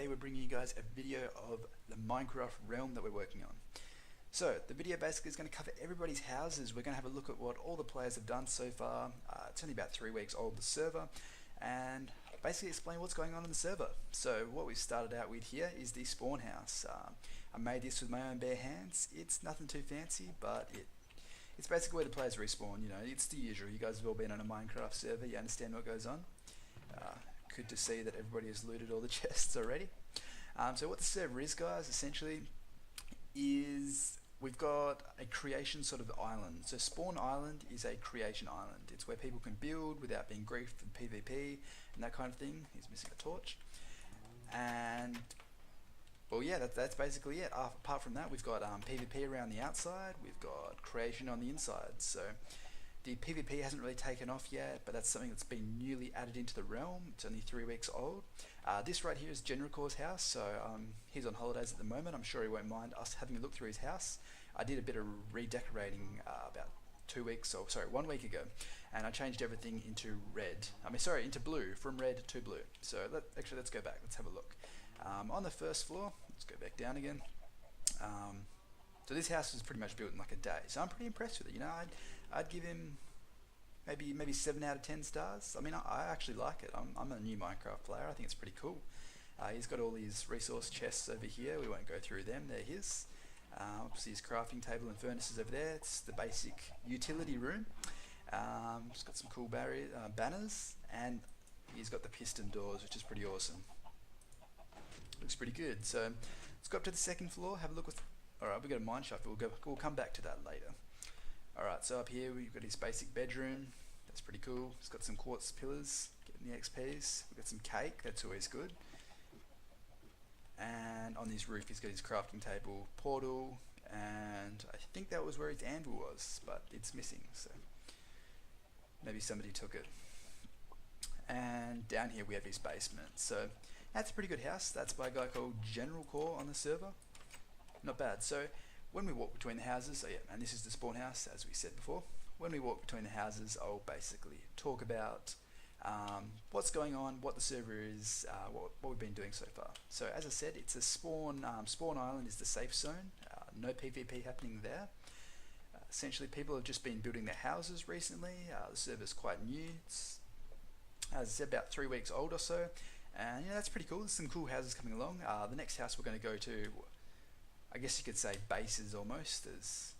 today we're bringing you guys a video of the Minecraft realm that we're working on. So the video basically is going to cover everybody's houses. We're going to have a look at what all the players have done so far. It's only about 3 weeks old, the server, and basically explain what's going on in the server. So what we've started out with here is the spawn house. I made this with my own bare hands. It's nothing too fancy, but it's basically where the players respawn. You know, it's the usual. You guys have all been on a Minecraft server. You understand what goes on. Good to see that everybody has looted all the chests already. So what the server is, guys, essentially is we've got a creation sort of island. So Spawn Island is a creation island. It's where people can build without being griefed in PvP and that kind of thing. He's missing a torch. And well, yeah, that's basically it. Apart from that, we've got PvP around the outside. We've got creation on the inside. So the PvP hasn't really taken off yet, but that's something that's been newly added into the realm. It's only 3 weeks old. This right here is Genricor's house, so he's on holidays at the moment. I'm sure he won't mind us having a look through his house. I did a bit of redecorating about 1 week ago, and I changed everything into into blue, from red to blue. So let's go back, let's have a look. On the first floor, let's go back down again. So this house was pretty much built in like a day, so I'm pretty impressed with it. You know, I'd give him maybe 7 out of 10 stars. I mean, I actually like it. I'm a new Minecraft player. I think it's pretty cool. He's got all these resource chests over here. We won't go through them. They're his. Obviously his crafting table and furnaces over there. It's the basic utility room. It's got some cool banners, and he's got the piston doors, which is pretty awesome. Looks pretty good. So let's go up to the second floor. Have a look with. Alright, we've got a mine shaft, but we'll come back to that later. Alright, so up here we've got his basic bedroom. That's pretty cool. It's got some quartz pillars, getting the XPs. We've got some cake, that's always good. And on his roof he's got his crafting table, portal, and I think that was where his anvil was, but it's missing, so maybe somebody took it. And down here we have his basement. So that's a pretty good house. That's by a guy called Genricore on the server. Not bad. So when we walk between the houses, and this is the spawn house, as we said before. When we walk between the houses, I'll basically talk about what's going on, what the server is, what we've been doing so far. So as I said, it's a spawn island is the safe zone. No PvP happening there. Essentially, people have just been building their houses recently. The server's quite new. It's, as I said, about 3 weeks old or so. And yeah, that's pretty cool. There's some cool houses coming along. The next house we're going to go to, I guess you could say bases almost, as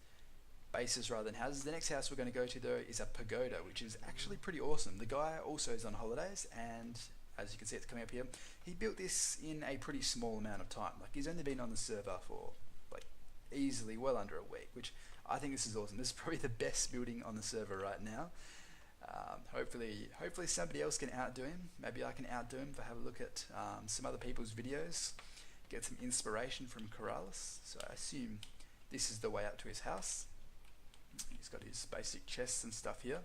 bases rather than houses. The next house we're going to go to though is a pagoda, which is actually pretty awesome. The guy also is on holidays, and as you can see it's coming up here, he built this in a pretty small amount of time. Like, he's only been on the server for like easily well under a week, which I think this is awesome. This is probably the best building on the server right now. Hopefully somebody else can outdo him. Maybe I can outdo him if I have a look at some other people's videos. Get some inspiration from Corrales. So I assume this is the way up to his house. He's got his basic chests and stuff here,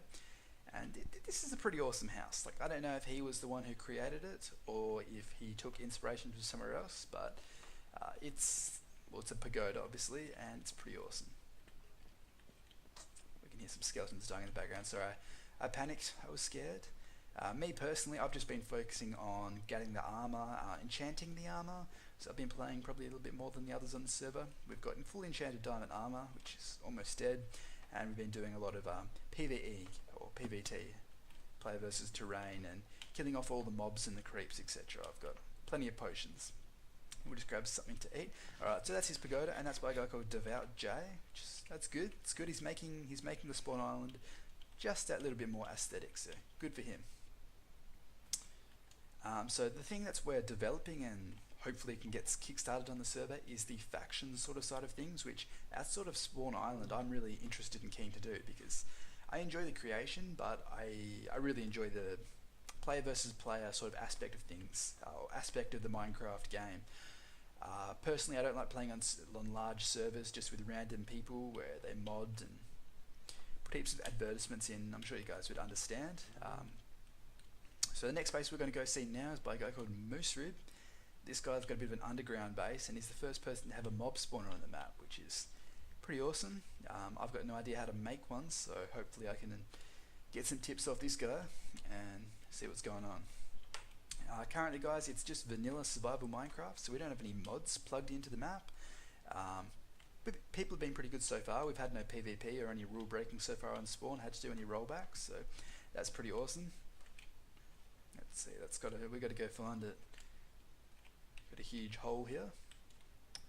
and this is a pretty awesome house. Like, I don't know if he was the one who created it or if he took inspiration from somewhere else, but it's a pagoda obviously, and it's pretty awesome. We can hear some skeletons dying in the background. Sorry, I panicked. I was scared. Me personally, I've just been focusing on getting the armor, enchanting the armor. So I've been playing probably a little bit more than the others on the server. We've got full enchanted diamond armor, which is almost dead, and we've been doing a lot of PvE or PvT, player versus terrain, and killing off all the mobs and the creeps, etc. I've got plenty of potions. We'll just grab something to eat. Alright, so that's his pagoda, and that's by a guy called Devout J. That's good. It's good. He's making the spawn island just that little bit more aesthetic, so good for him. So the thing that's we're developing and hopefully can get kick-started on the server is the faction sort of side of things, which at sort of Spawn Island I'm really interested and keen to do, because I enjoy the creation, but I really enjoy the player versus player sort of aspect of things, or aspect of the Minecraft game. Personally, I don't like playing on large servers just with random people where they mod and put heaps of advertisements in. I'm sure you guys would understand. So the next base we're going to go see now is by a guy called Moose Rib. This guy's got a bit of an underground base, and he's the first person to have a mob spawner on the map, which is pretty awesome. I've got no idea how to make one, so hopefully I can get some tips off this guy and see what's going on. Currently, guys, it's just vanilla survival Minecraft, so we don't have any mods plugged into the map. But people have been pretty good so far. We've had no PvP or any rule breaking so far on spawn. Had to do any rollbacks, so that's pretty awesome. Let's see, we got to go find it. Got a huge hole here.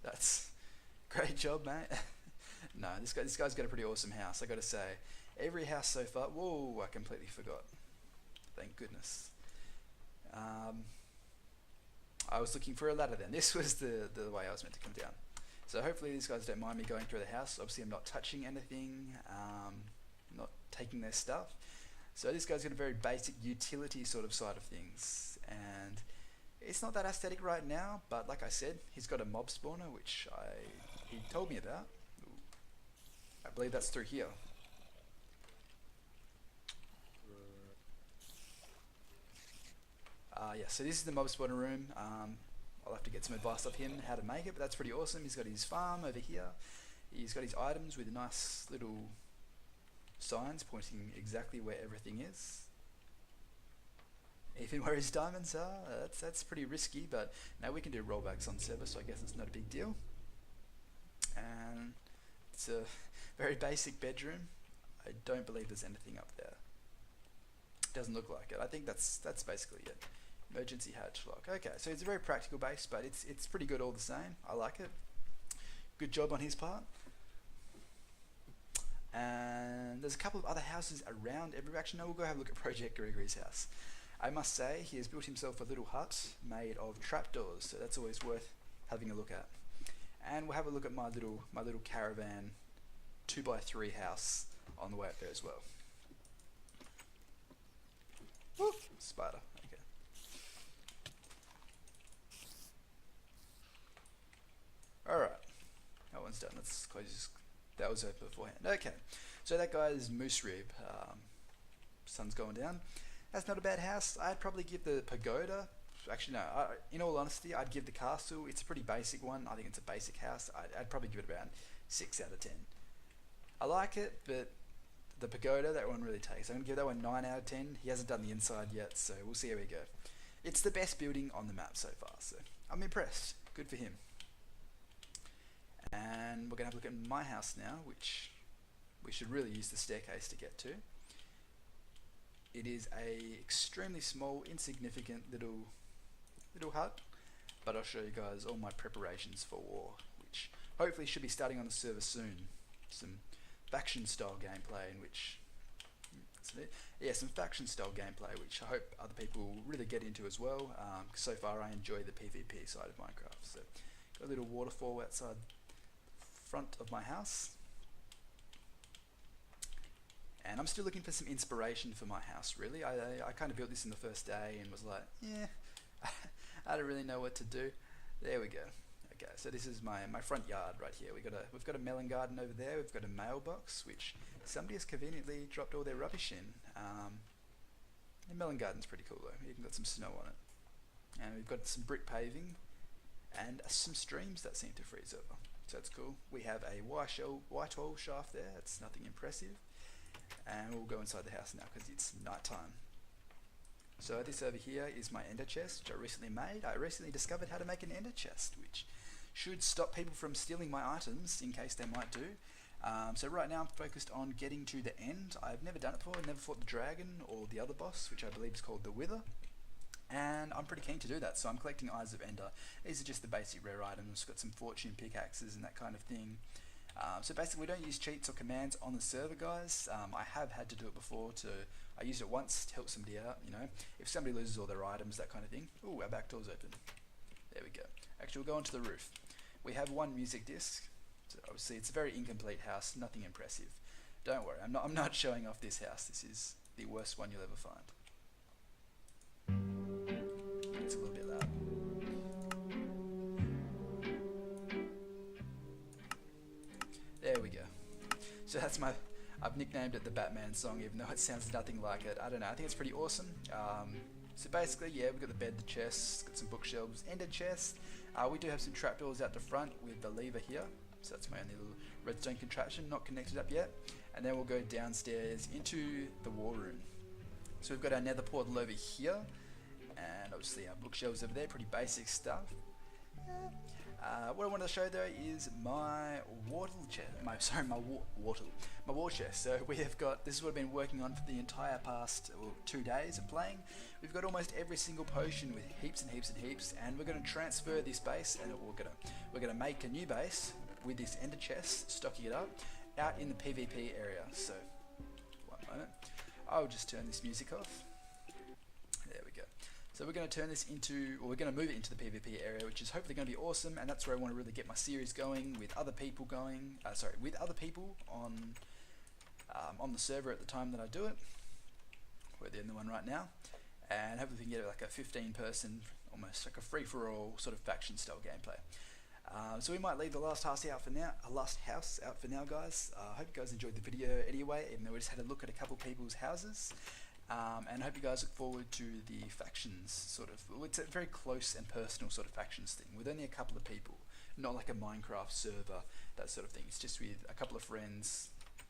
That's great job, mate. No, this guy's got a pretty awesome house. I got to say, every house so far. Whoa, I completely forgot. Thank goodness. I was looking for a ladder then. This was the way I was meant to come down. So hopefully these guys don't mind me going through the house. Obviously I'm not touching anything, not taking their stuff. So this guy's got a very basic utility sort of side of things. And it's not that aesthetic right now, but like I said, he's got a mob spawner, which he told me about. I believe that's through here. Yeah, so this is the mob spawner room. I'll have to get some advice off him how to make it, but that's pretty awesome. He's got his farm over here. He's got his items with nice little signs pointing exactly where everything is. Even where his diamonds are. That's pretty risky, but now we can do rollbacks on server, so I guess it's not a big deal. And it's a very basic bedroom. I don't believe there's anything up there. Doesn't look like it. I think that's basically it. Emergency hatch lock. Okay, so it's a very practical base, but it's pretty good all the same. I like it. Good job on his part. And there's a couple of other houses around everywhere. Actually, no, we'll go have a look at Project Gregory's house. I must say, he has built himself a little hut made of trapdoors, so that's always worth having a look at. And we'll have a look at my little caravan 2x3 house on the way up there as well. Woo! Spider. Okay. Alright. That one's done. Let's close this. That was open beforehand. Okay. So that guy is Moose Rib. Sun's going down. That's not a bad house. I'd probably give the pagoda. Actually, no. In all honesty, I'd give the castle. It's a pretty basic one. I think it's a basic house. I'd probably give it around 6 out of 10. I like it, but the pagoda, that one really takes. I'm going to give that one 9 out of 10. He hasn't done the inside yet, so we'll see how we go. It's the best building on the map so far, so I'm impressed. Good for him. And we're going to have a look at my house now, which we should really use the staircase to get to. It is a extremely small, insignificant little hut, but I'll show you guys all my preparations for war, which hopefully should be starting on the server soon. Some faction style gameplay in which some faction style gameplay which I hope other people will really get into as well. So far I enjoy the PvP side of Minecraft. So got a little waterfall outside the front of my house, and I'm still looking for some inspiration for my house really. I kind of built this in the first day and was like, yeah, I don't really know what to do. There we go. Okay, so this is my front yard right here. We've got a melon garden over there. We've got a mailbox which somebody has conveniently dropped all their rubbish in. The melon garden's pretty cool though. Even got some snow on it. And we've got some brick paving and some streams that seem to freeze over. So that's cool. We have a white oil shaft there. That's nothing impressive. And we'll go inside the house now because it's night time. So this over here is my ender chest, which I recently made. I recently discovered how to make an ender chest, which should stop people from stealing my items, in case they might do. So right now I'm focused on getting to the end. I've never done it before. I've never fought the dragon or the other boss, which I believe is called the Wither. And I'm pretty keen to do that, so I'm collecting Eyes of Ender. These are just the basic rare items. Got some fortune pickaxes and that kind of thing. So basically we don't use cheats or commands on the server, guys. I have had to do it before. I used it once to help somebody out, you know. If somebody loses all their items, that kind of thing. Ooh, our back door's open. There we go. Actually, we'll go onto the roof. We have one music disc. So obviously it's a very incomplete house, nothing impressive. Don't worry, I'm not showing off this house. This is the worst one you'll ever find. It's a little bit loud. There we go. So that's I've nicknamed it the Batman song, even though it sounds nothing like it. I don't know, I think it's pretty awesome. So basically, yeah, we've got the bed, the chest, got some bookshelves, and a chest. We do have some trapdoors out the front with the lever here. So that's my only little redstone contraption, not connected up yet. And then we'll go downstairs into the war room. So we've got our nether portal over here. and obviously our bookshelves over there, pretty basic stuff. What I wanted to show though is my war chest. So we have got, this is what I've been working on for the entire past 2 days of playing. We've got almost every single potion with heaps and heaps and heaps, and we're going to transfer this base, and we're gonna make a new base with this ender chest, stocking it up out in the PvP area. So one moment, I'll just turn this music off. There we go. So we're going to turn this into, or we're going to move it into the PvP area, which is hopefully going to be awesome, and that's where I want to really get my series going with other people with other people on the server at the time that I do it. We're the only one right now, and hopefully we can get like a 15-person, almost like a free-for-all sort of faction-style gameplay. So we might leave the last house out for now, guys. I hope you guys enjoyed the video anyway, even though we just had a look at a couple people's houses. And I hope you guys look forward to the factions sort of. It's a very close and personal sort of factions thing with only a couple of people, not like a Minecraft server, that sort of thing. It's just with a couple of friends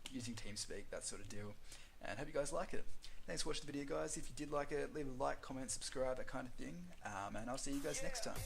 using TeamSpeak, that sort of deal. And hope you guys like it. Thanks for watching the video, guys. If you did like it, leave a like, comment, subscribe, that kind of thing. And I'll see you guys next time.